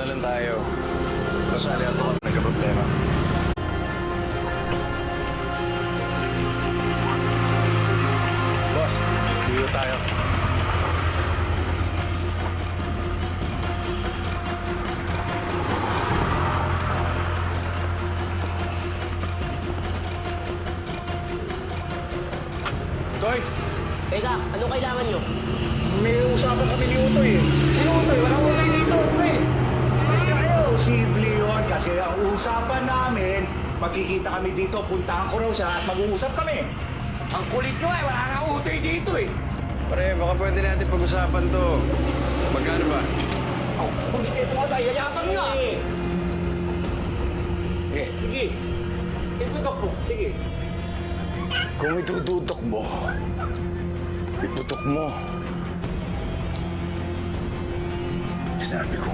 Dadalan tayo. Masali ang tukot nagka-problema. Boss, dito tayo. Toy! Teka, ano kailangan nyo? May usapan kami ni Utoy eh. Ni Utoy, walang Utoy dito, pre. Mas kayo, simple yun. Kasi ang usapan namin, magkikita kami dito, puntahan ko raw siya at mag-uusap kami. Ang kulit nyo eh, wala nga Utoy dito eh. Pare, baka pwede natin pag-usapan to. Magkano ba? Kung ito mo tayo, yayapan nga! Eh, Sige. Iputok mo, sige. Kung itututok mo, iputok mo. Sinabi ko,